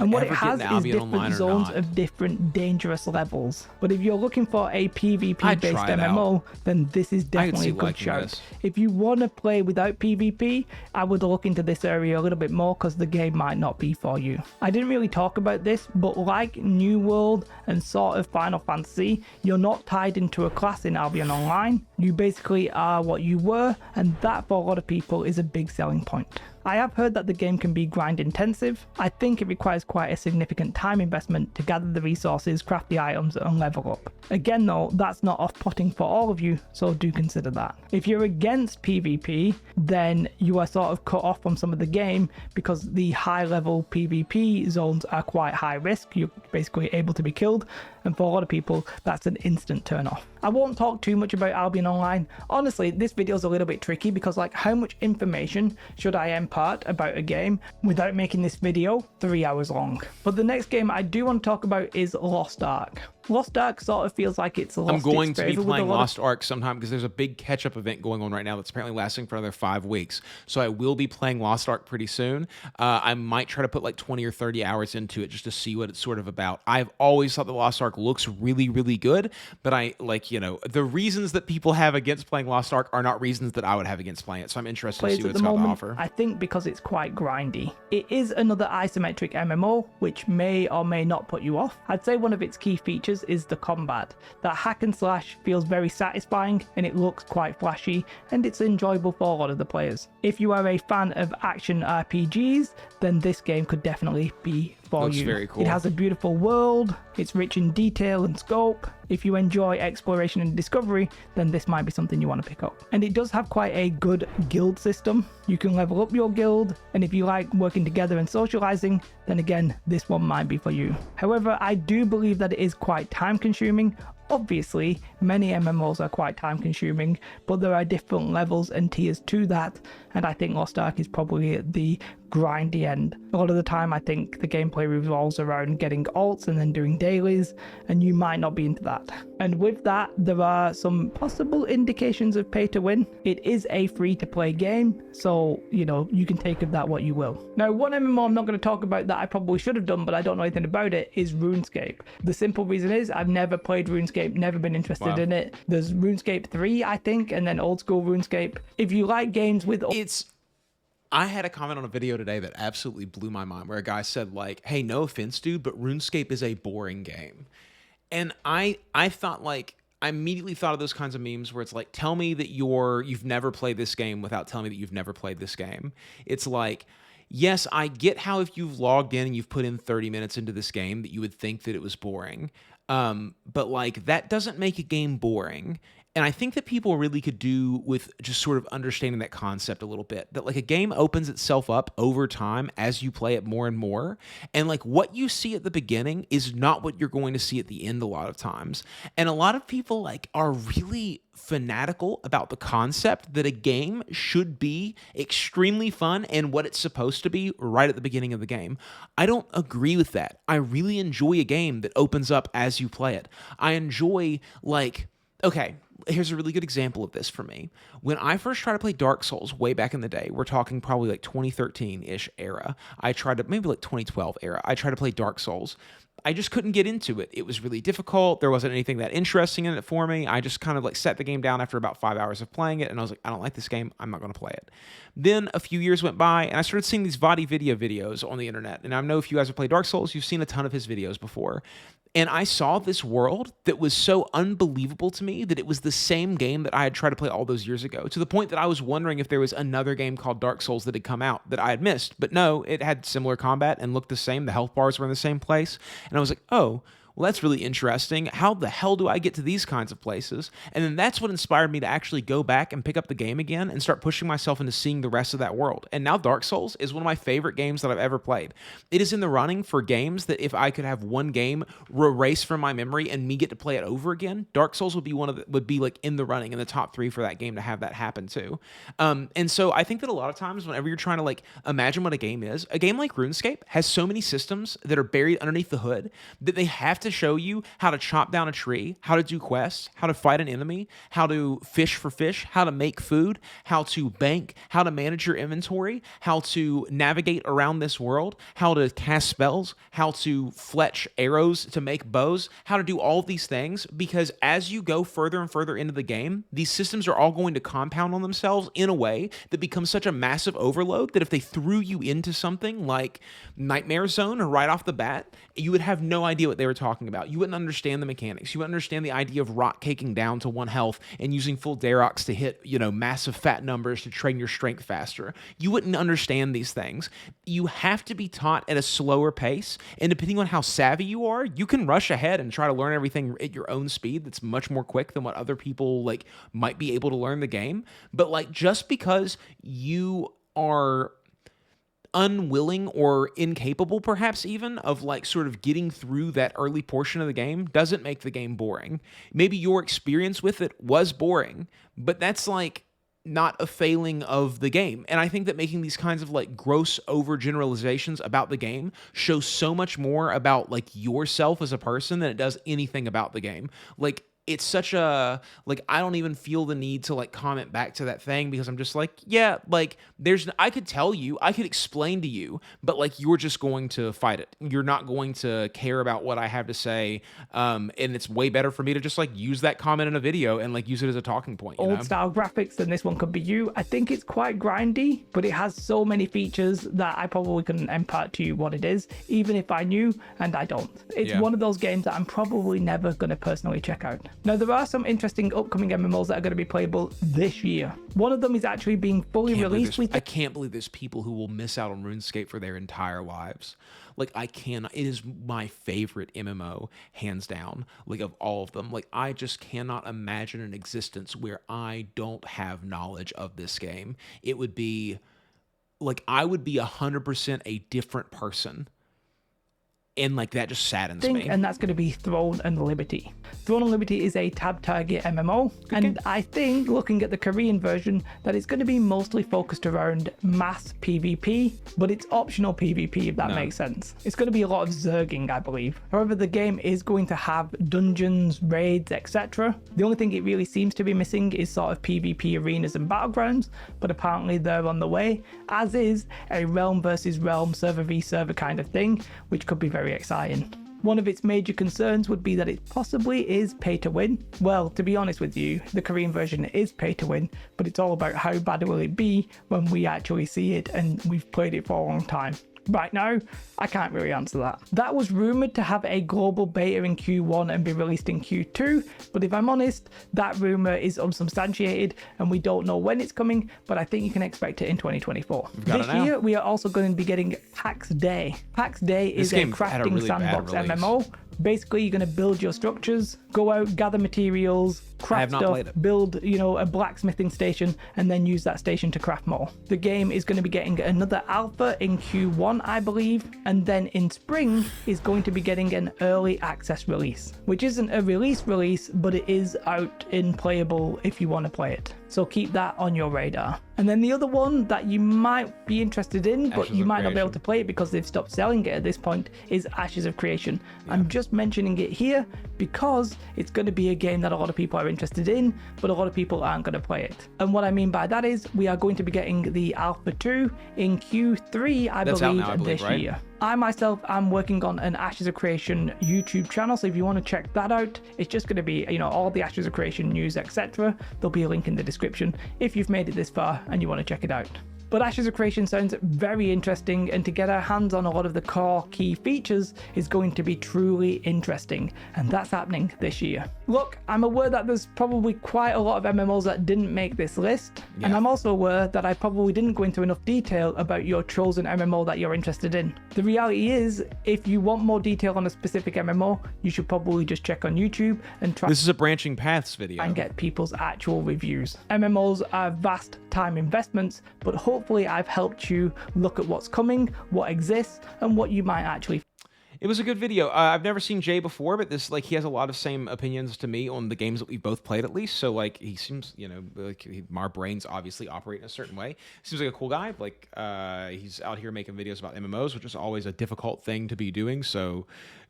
and what it has is different zones of different dangerous levels. But if you're looking for a PvP-based MMO, then this is definitely a good shout. If you want to play without PvP, I would look into this area a little bit more because the game might not be for you. I didn't really talk about this, but like New World and sort of Final Fantasy, you're not tied into a class in Albion Online. You basically are what you were, and that for a lot of people is a big selling point. I have heard that the game can be grind intensive. I think it requires quite a significant time investment to gather the resources, craft the items, and level up. Again though, that's not off-putting for all of you, so do consider that. If you're against PvP, then you are sort of cut off from some of the game because the high level PvP zones are quite high risk. You're basically able to be killed, and for a lot of people that's an instant turn off. I won't talk too much about Albion Online. Honestly, this video is a little bit tricky because like how much information should I impart about a game without making this video 3 hours long? But the next game I do want to talk about is Lost Ark. Lost Ark sort of feels like it's lost. I'm going to be its playing Lost Ark sometime because there's a big catch-up event going on right now that's apparently lasting for another 5 weeks. So I will be playing Lost Ark pretty soon. I might try to put like 20 or 30 hours into it just to see what it's sort of about. I've always thought the Lost Ark looks really, really good, but I like, you know, the reasons that people have against playing Lost Ark are not reasons that I would have against playing it. So I'm interested to see what it's got to offer. I think because it's quite grindy. It is another isometric MMO, which may or may not put you off. I'd say one of its key features is the combat. That hack and slash feels very satisfying and it looks quite flashy and it's enjoyable for a lot of the players. If you are a fan of action RPGs, then this game could definitely be for Looks you. Very cool. It has a beautiful world, it's rich in detail and scope. If you enjoy exploration and discovery, then this might be something you want to pick up. And it does have quite a good guild system. You can level up your guild, and if you like working together and socializing, then again, this one might be for you. However, I do believe that it is quite time consuming. Obviously, many MMOs are quite time consuming, but there are different levels and tiers to that, and I think Lost Ark is probably at the grindy end. A lot of the time I think the gameplay revolves around getting alts and then doing dailies, and you might not be into that. And with that, there are some possible indications of pay to win. It is a free to play game, so you know, you can take of that what you will. Now, one MMO I'm not going to talk about that I probably should have done, but I don't know anything about it, is RuneScape. The simple reason is I've never played RuneScape, never been interested in it. There's RuneScape 3, I think, and then old school RuneScape. If you like games with... I had a comment on a video today that absolutely blew my mind where a guy said like, hey, no offense, dude, but RuneScape is a boring game. And I thought like, I immediately thought of those kinds of memes where it's like, tell me that you've never played this game without telling me that you've never played this game. It's like, yes, I get how if you've logged in and you've put in 30 minutes into this game that you would think that it was boring. But like, that doesn't make a game boring. And I think that people really could do with just sort of understanding that concept a little bit, that like a game opens itself up over time as you play it more and more. And like what you see at the beginning is not what you're going to see at the end a lot of times. And a lot of people like are really fanatical about the concept that a game should be extremely fun and what it's supposed to be right at the beginning of the game. I don't agree with that. I really enjoy a game that opens up as you play it. I enjoy like, okay, here's a really good example of this for me. When I first tried to play Dark Souls way back in the day, we're talking probably like 2013-ish era. I tried to, maybe like 2012 era. I tried to play Dark Souls. I just couldn't get into it. It was really difficult. There wasn't anything that interesting in it for me. I just kind of like set the game down after about 5 hours of playing it, and I was like, I don't like this game. I'm not going to play it. Then a few years went by, and I started seeing these Vadi video videos on the internet. And I know if you guys have played Dark Souls, you've seen a ton of his videos before. And I saw this world that was so unbelievable to me that it was the same game that I had tried to play all those years ago, to the point that I was wondering if there was another game called Dark Souls that had come out that I had missed. But no, it had similar combat and looked the same. The health bars were in the same place. And I was like, oh, well, that's really interesting. How the hell do I get to these kinds of places? And then that's what inspired me to actually go back and pick up the game again and start pushing myself into seeing the rest of that world. And now Dark Souls is one of my favorite games that I've ever played. It is in the running for games that if I could have one game erased from my memory and me get to play it over again, Dark Souls would be would be like in the running in the top 3 for that game to have that happen too. And so I think that a lot of times whenever you're trying to like imagine what a game is, a game like RuneScape has so many systems that are buried underneath the hood that they have to show you how to chop down a tree, how to do quests, how to fight an enemy, how to fish for fish, how to make food, how to bank, how to manage your inventory, how to navigate around this world, how to cast spells, how to fletch arrows to make bows, how to do all of these things, because as you go further and further into the game, these systems are all going to compound on themselves in a way that becomes such a massive overload that if they threw you into something like Nightmare Zone right off the bat, you would have no idea what they were talking talking about. You wouldn't understand the mechanics. You wouldn't understand the idea of rock caking down to 1 health and using full Darox to hit, massive fat numbers to train your strength faster. You wouldn't understand these things. You have to be taught at a slower pace, and depending on how savvy you are, you can rush ahead and try to learn everything at your own speed that's much more quick than what other people might be able to learn the game. But just because you are unwilling or incapable perhaps even of sort of getting through that early portion of the game doesn't make the game boring. Maybe your experience with it was boring, but that's not a failing of the game. And I think that making these kinds of gross overgeneralizations about the game shows so much more about yourself as a person than it does anything about the game. It's such a, I don't even feel the need to comment back to that thing, because I'm just I could tell you, I could explain to you, but you're just going to fight it. You're not going to care about what I have to say. And it's way better for me to just use that comment in a video and use it as a talking point. Old style graphics, then this one could be you. I think it's quite grindy, but it has so many features that I probably couldn't impart to you what it is, even if I knew, and I don't. It's one of those games that I'm probably never going to personally check out. Now, there are some interesting upcoming MMOs that are going to be playable this year. One of them is actually being fully released. I can't believe there's people who will miss out on RuneScape for their entire lives. I cannot. It is my favorite MMO, hands down, of all of them. I just cannot imagine an existence where I don't have knowledge of this game. It would be, I would be 100% a different person. And that just saddens me. And that's going to be Throne and Liberty. Throne and Liberty is a tab target MMO, and I think, looking at the Korean version, that it's going to be mostly focused around mass PvP, but it's optional PvP, if that makes sense. It's going to be a lot of zerging, I believe. However, the game is going to have dungeons, raids, etc. The only thing it really seems to be missing is sort of PvP arenas and battlegrounds, but apparently they're on the way, as is a realm versus realm, server v server kind of thing, which could be very exciting. One of its major concerns would be that it possibly is pay to win. Well, to be honest with you, the Korean version is pay to win, but it's all about how bad will it be when we actually see it and we've played it for a long time. Right now, I can't really answer that. That was rumoured to have a global beta in Q1 and be released in Q2, but if I'm honest, that rumour is unsubstantiated and we don't know when it's coming, but I think you can expect it in 2024. This year, we are also going to be getting PAX Day. PAX Day is a crafting sandbox MMO. Basically, you're going to build your structures, go out, gather materials, craft stuff, build, a blacksmithing station, and then use that station to craft more. The game is going to be getting another alpha in Q1, I believe, and then in spring is going to be getting an early access release, which isn't a release, but it is out in playable if you want to play it. So keep that on your radar. And then the other one that you might be interested in, but you might not be able to play it because they've stopped selling it at this point, is Ashes of Creation. Yeah. I'm just mentioning it here because it's going to be a game that a lot of people are interested in, but a lot of people aren't going to play it. And what I mean by that is we are going to be getting the Alpha 2 in Q3, I believe, this year. I myself am working on an Ashes of Creation YouTube channel, so if you want to check that out, it's just going to be, all the Ashes of Creation news, etc. There'll be a link in the description if you've made it this far and you want to check it out. But Ashes of Creation sounds very interesting, and to get our hands on a lot of the core key features is going to be truly interesting, and that's happening this year. Look, I'm aware that there's probably quite a lot of MMOs that didn't make this list, and I'm also aware that I probably didn't go into enough detail about your chosen MMO that you're interested in. The reality is, if you want more detail on a specific MMO, you should probably just check on YouTube and try. This is a branching paths video. And get people's actual reviews. MMOs are vast time investments, but hopefully I've helped you look at what's coming, what exists, and what you might actually. It was a good video. I've never seen Jay before, but this, he has a lot of same opinions to me on the games that we've both played, at least. So, he seems, our brains obviously operate in a certain way. Seems like a cool guy. He's out here making videos about MMOs, which is always a difficult thing to be doing. So,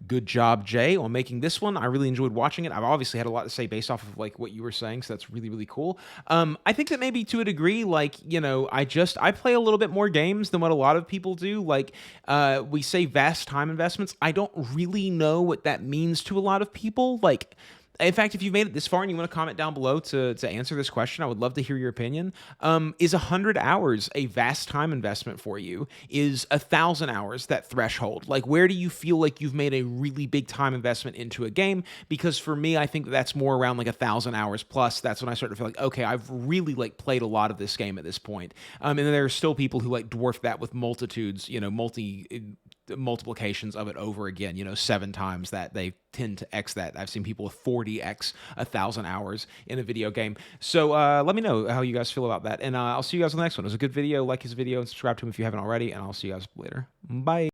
good job, Jay, on making this one. I really enjoyed watching it. I've obviously had a lot to say based off of, what you were saying, so that's really, really cool. I think that maybe to a degree, I play a little bit more games than what a lot of people do. We say vast time investments. I don't really know what that means to a lot of people. In fact, if you've made it this far and you want to comment down below to answer this question, I would love to hear your opinion. Is 100 hours a vast time investment for you? Is 1,000 hours that threshold? Like, where do you feel like you've made a really big time investment into a game? Because for me, I think that's more around like 1,000 hours plus. That's when I start to feel like, okay, I've really like played a lot of this game at this point. And then there are still people who like dwarf that with multitudes, multiplications of it over again, 7 times that. They tend to X that. I've seen people with 40x 1,000 hours in a video game. So let me know how you guys feel about that. And I'll see you guys on the next one. It was a good video. Like his video and subscribe to him if you haven't already. And I'll see you guys later. Bye.